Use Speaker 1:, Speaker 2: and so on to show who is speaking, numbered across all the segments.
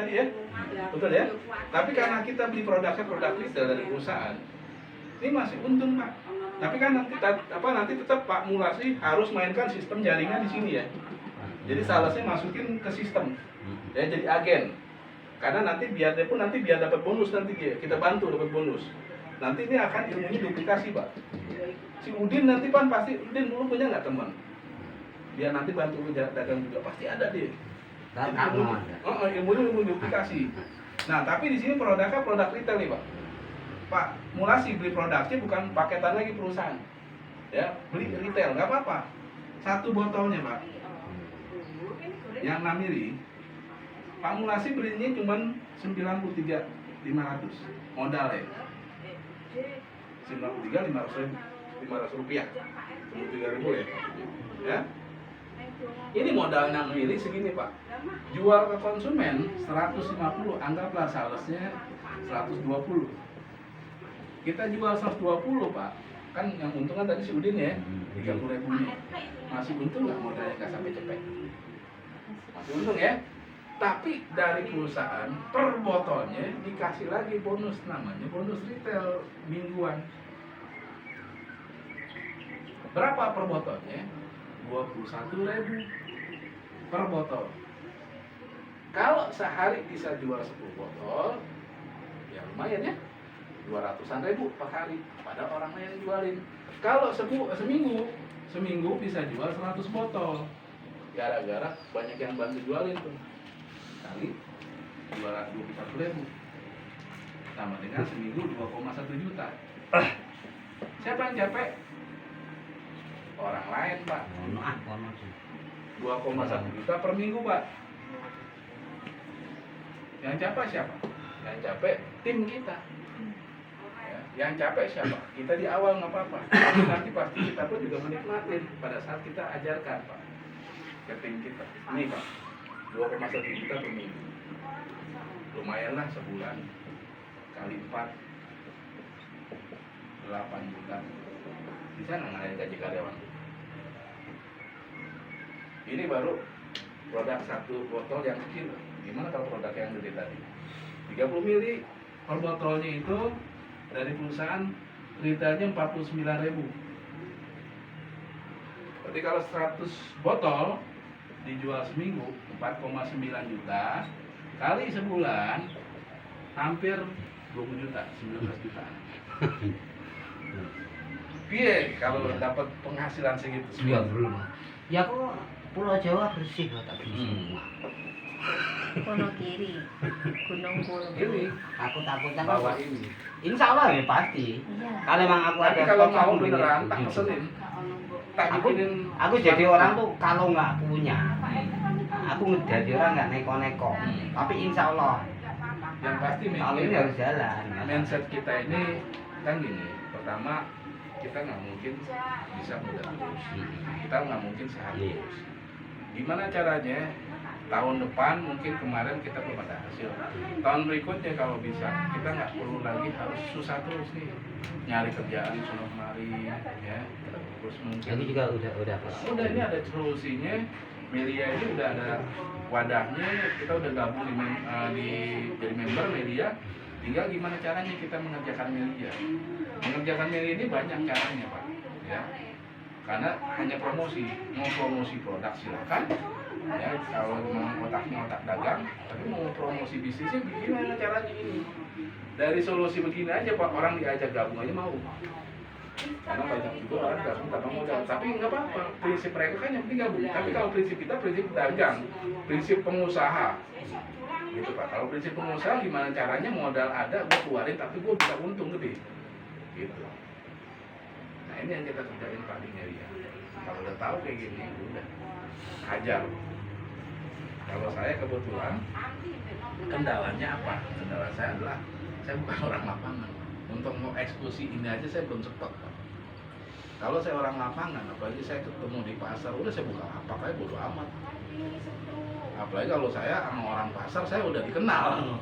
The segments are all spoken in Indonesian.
Speaker 1: tadi ya, betul ya. Tapi karena kita beli produknya produk retail dari perusahaan, ini masih untung Pak. Tapi kan nanti tetap Pak Mulasi harus mainkan sistem jaringan di sini ya. Jadi salesnya masukin ke sistem, ya jadi agen. Karena nanti biar dapat bonus nanti dia, kita bantu dapat bonus. Nanti ini akan ilmunya duplikasi Pak. Si Udin nanti kan pasti, Udin dulu punya nggak teman? Biar nanti bantu dagang juga pasti ada dia. Ilmu duplikasi. Nah tapi di sini produknya produk retail nih Pak. Pak Mulasi beli produknya bukan paketan lagi perusahaan, ya beli retail nggak apa-apa. Satu botolnya Pak, yang 6 mili, Pak Mulasi belinya cuma 93.500 modal ya. 93.500 rupiah, 93.000 ya. Ya. Ini modal 6 mili segini Pak. Jual ke konsumen 150, anggaplah salesnya 120. Kita jual 120 Pak, kan yang untung kan tadi si Udin ya, 30.000-nya. Masih untung nggak modalnya nggak sampai cepet? Masih untung ya. Tapi dari perusahaan per botolnya dikasih lagi bonus, namanya bonus retail mingguan. Berapa per botolnya? 21.000 per botol. Kalau sehari bisa jual 10 botol, ya lumayan ya. 200-an ribu per hari pada orang yang jualin. Kalau seminggu bisa jual 100 botol. Gara-gara banyak yang bantu jualin tuh. Kali 221.000. Sama dengan seminggu 2,1 juta. Siapa yang capek? Orang lain Pak. 2,1 juta per minggu Pak. Yang capek siapa? Yang capek tim kita. Yang capek siapa? Kita di awal nggak apa-apa, tapi nanti pasti kita pun juga menikmatin pada saat kita ajarkan Pak ke tim kita. Ini Pak, 2,1 juta per minggu, lumayan lah sebulan, kali 4, 8 juta, bisa nggak ngalahin gaji karyawan? Ini baru produk satu botol yang kecil. Gimana kalau produk yang gede tadi? 30 mili per botolnya itu dari perusahaan retailnya 49.000. Berarti kalau 100 botol dijual seminggu 4,9 juta kali sebulan hampir 20 juta, 19 juta. Piye kalau dapat penghasilan segitu?
Speaker 2: Iya belum. Ya kok Pulau Jawa bersih kok tak semua.
Speaker 3: Kono kiri, Gunung Kulon.
Speaker 1: Ini
Speaker 2: Aku takutnya
Speaker 1: bawa ini.
Speaker 2: Insya Allah ya pasti.
Speaker 3: Iya.
Speaker 2: Kalau emang aku
Speaker 1: Tapi
Speaker 2: ada
Speaker 1: kalau
Speaker 2: stok,
Speaker 1: mau
Speaker 2: aku beli.
Speaker 1: beneran tak pesenin. Tak bikinin.
Speaker 2: Aku jadi orang tuh kalau nggak punya, aku jadi orang nggak neko-neko. Tapi insya Allah
Speaker 1: Yang pasti
Speaker 2: kalau ini harus jalan.
Speaker 1: mindset kita ini kan gini. Pertama kita nggak mungkin bisa mudah terus. Kita nggak mungkin sehat terus. Gimana caranya? Tahun depan mungkin kemarin kita belum ada hasil. Tahun berikutnya kalau bisa kita nggak perlu lagi harus susah terus nih nyari kerjaan di sono kemari ya. Terus mungkin.
Speaker 2: Aku juga udah Pak.
Speaker 1: Udah ini ada solusinya. Media ini udah ada wadahnya. Kita udah gabung jadi member media. Tinggal gimana caranya kita mengerjakan media. Mengerjakan media ini banyak caranya Pak. Ya. Karena hanya promosi, mau promosi produk silakan, ya kalau memang otaknya otak dagang, tapi mau promosi bisnisnya gimana caranya ini? Dari solusi begini aja Pak, orang diajak gabung aja mau. Karena banyak juga orang gabung tanpa modal, tapi nggak apa-apa. Prinsip mereka kan yang penting gabung. Tapi kalau prinsip kita prinsip dagang, prinsip pengusaha, gitu Pak. Kalau prinsip pengusaha gimana caranya modal ada, gue keluarin tapi gue bisa untung gede, gitu. Nah ini yang kita kerjain Pak di Meria. Kalau udah tahu kayak gini, udah hajar. Kalau saya kebetulan kendalanya apa? Kendala saya adalah saya bukan orang lapangan. Untuk mau eksekusi ini aja saya belum cepat Pak. Kalau saya orang lapangan, apalagi saya ketemu di pasar, udah saya buka lapak aja bodo amat. Apalagi kalau saya sama orang pasar, saya udah dikenal.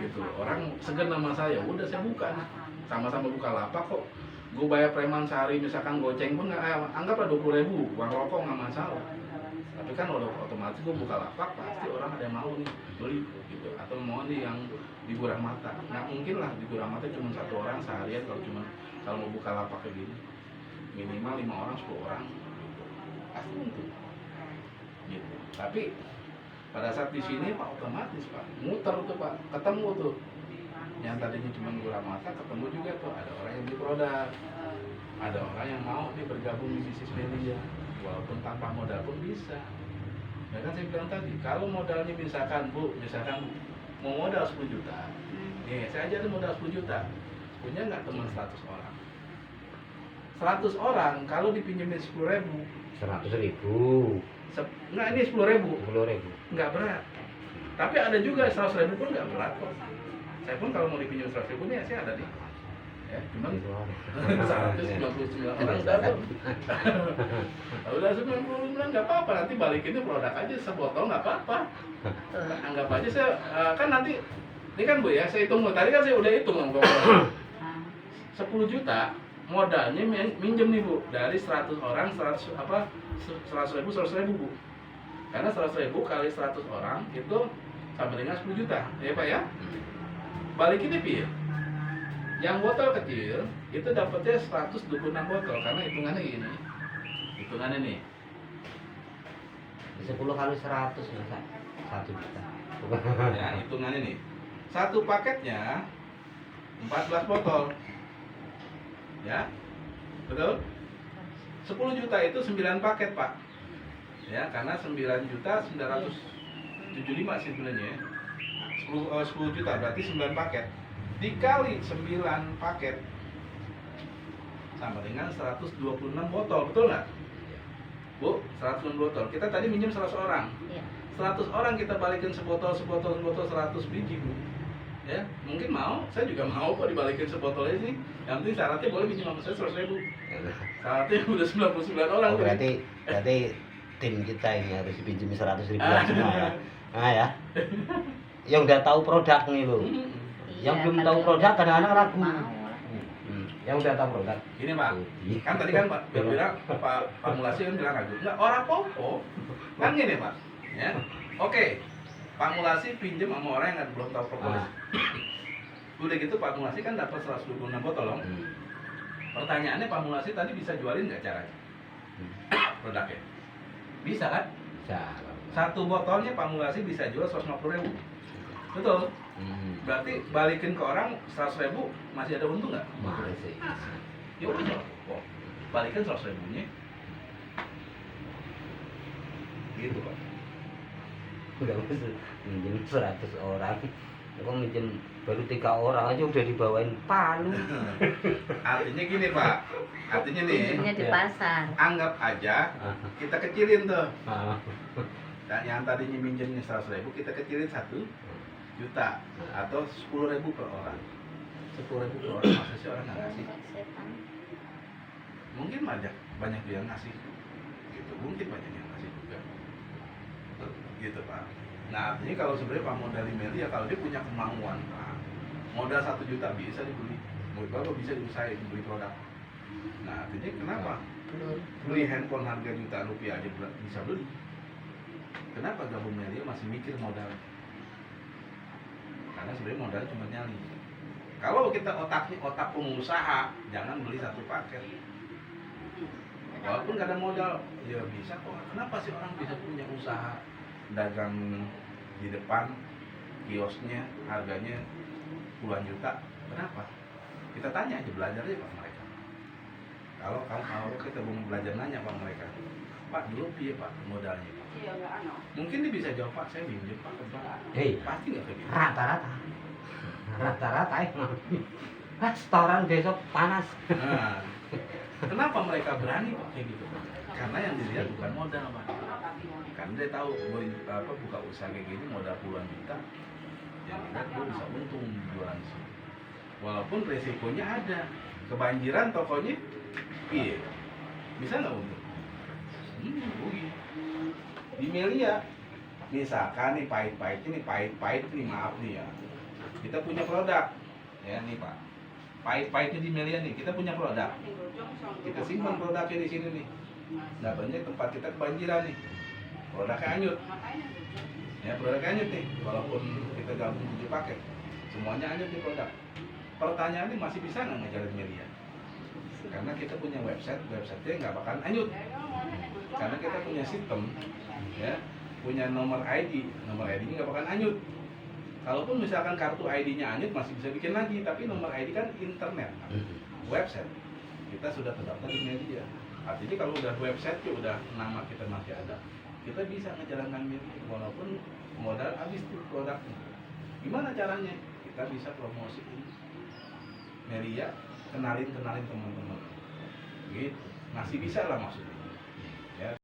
Speaker 1: Gitu. Orang segan nama saya, udah saya buka. Sama-sama buka lapak kok. Gue bayar preman sehari misalkan goceng pun anggaplah 20.000, uang rokok nggak masalah. Tapi Tapi kan udah otomatis gue buka lapak pasti orang ada yang mau nih beli gitu, atau mau nih yang di Guramata. Nggak mungkin lah di Guramata cuma satu orang seharian kalau mau buka lapak kayak gini, minimal 5 orang 10 orang pasti untung gitu. Tapi pada saat di sini Pak otomatis Pak muter tuh Pak, ketemu tuh yang tadinya cuma Guramata, ketemu juga tuh ada orang yang beli produk, ada orang yang mau nih bergabung di bisnis media walaupun tanpa modal pun bisa. Ya kan saya bilang tadi, kalau modalnya misalkan mau modal 10 juta, nih saya ajarin modal 10 juta, punya nggak teman 100 orang? 100 orang kalau dipinjemin 10.000,
Speaker 2: 100.000.
Speaker 1: Nggak, ini 10.000,
Speaker 2: 10.000.
Speaker 1: nggak berat. Tapi ada juga 100.000 pun nggak berat kok. Saya pun kalau mau dipinjam 100.000 nih saya ada nih. Ya, cuman 199 orang udah tuh. Udah 99 nggak apa-apa, nanti balikinnya produk aja sebotol nggak apa-apa. Anggap aja saya kan nanti ini kan Bu ya, saya hitung tadi kan saya udah hitung 10 juta modalnya minjem nih Bu dari 100 orang 100 ribu Bu. Karena 100.000 kali 100 orang itu sama dengan 10 juta, ya Pak ya. Balikin nih Pi. Yang botol kecil itu dapatnya 126 botol karena hitungannya gini. Hitungannya nih.
Speaker 2: 10 kali 100 masa 1 juta.
Speaker 1: Ya, hitungannya nih. Satu paketnya 14 botol. Ya. Betul? 10 juta itu 9 paket, Pak. Ya, karena 9 juta 975 sih sebenarnya ya. 10 juta berarti 9 paket. Dikali 9 paket sama dengan 126 botol, betul nggak? Bu, 126 botol. Kita tadi minjem 100 orang.
Speaker 3: Iya.
Speaker 1: 100 orang kita balikin sebotol 100 biji, Bu. Ya, mungkin mau, saya juga mau kok dibalikin sebotolnya sih. Yang penting syaratnya boleh minjem sama saya 100.000. Syaratnya udah 99 orang.
Speaker 2: Oh, berarti tim kita ini harus dipinjami 100.000 semua ya. Nah ya. Yang udah tahu produk nih loh. Yang belum tahu produk kadang-kadang ragu. Yang udah tahu produk.
Speaker 1: Ini Pak, kan tadi kan Pak bilang Pak Mulasi kan bilang ragu. Enggak, orang popo. Kan gini Pak. Ya. Oke. Pak Mulasi pinjem sama orang yang belum tahu propolis. Udah gitu Pak Mulasi kan dapat 126 botol loh. Pertanyaannya Pak Mulasi tadi bisa jualin nggak caranya? Produknya? Bisa kan?
Speaker 2: Bisa.
Speaker 1: Satu botolnya Pak Mulasi bisa jual 150.000. Betul? Berarti balikin ke orang 100.000 masih ada untung nggak?
Speaker 2: Masih.
Speaker 1: Ya udah, kok balikin 100.000-nya. Gitu Pak.
Speaker 2: Udah minjem 100 orang. Kok minjem baru 3 orang aja udah dibawain palu.
Speaker 1: Artinya gini Pak. Artinya nih.
Speaker 3: Pinjemnya di pasar.
Speaker 1: Anggap aja kita kecilin tuh.
Speaker 2: Ah.
Speaker 1: Dan yang tadinya minjemnya 100.000 kita kecilin 1 juta atau 10.000 per orang. 10.000 per orang masa sih orang nggak ngasih? Mungkin banyak yang ngasih. Gitu, mungkin banyak yang ngasih juga. Gitu Pak. Nah artinya kalau sebenarnya Pak modal email ya kalau dia punya kemauan Pak, modal 1 juta bisa dibeli, menurut Bapak bisa diusahain beli produk. Nah artinya kenapa beli handphone harga jutaan rupiah aja bisa beli? Kenapa gabung media masih mikir modal? Karena sebenarnya modal cuma nyali. Kalau kita otak pengusaha, jangan beli satu paket. Walaupun gak ada modal, ya bisa kok. Kenapa sih orang bisa punya usaha dagang di depan kiosnya harganya puluhan juta? Kenapa? Kita tanya aja, belajar aja Pak mereka. Kalau kita mau belajar nanya Pak mereka, Pak dulu piye Pak modalnya? Mungkin dia bisa jawab Pak, saya minjem Pak ke bank. Pasti nggak kayak gitu.
Speaker 2: Rata-rata setoran besok panas.
Speaker 1: Nah, kenapa mereka berani Pak kayak gitu? Karena yang dilihat bukan modal Pak. Karena dia tahu buka usaha kayak gini modal puluhan juta, yang dilihat gue bisa untung jualan di sini. Walaupun resikonya ada, kebanjiran tokonya, iya, bisa nggak untung? Rugi. Di Melia, misalkan nih pahit-pahit nih maaf nih ya, kita punya produk, ya nih Pak, pahit-pahitnya di Melia nih, kita punya produk, kita simpan produknya di sini nih, dapatnya tempat kita kebanjiran nih, produknya anyut. Ya, produknya anyut nih, walaupun kita gabung 7 paket, semuanya anyut nih produk. Pertanyaannya masih bisa nggak ngejalin media? Karena kita punya website-nya nggak bakal anyut. Karena kita punya sistem, ya, punya nomor ID nya nggak bakal anyut. Kalaupun misalkan kartu ID-nya anyut masih bisa bikin lagi, tapi nomor ID kan internet, website. Kita sudah terdaftar di media. Artinya kalau udah website, udah nama kita masih ada, kita bisa menjalankan media walaupun modal habis tuh produknya. Gimana caranya? Kita bisa promosiin media, kenalin teman-teman. Gitu. Masih bisa lah maksudnya.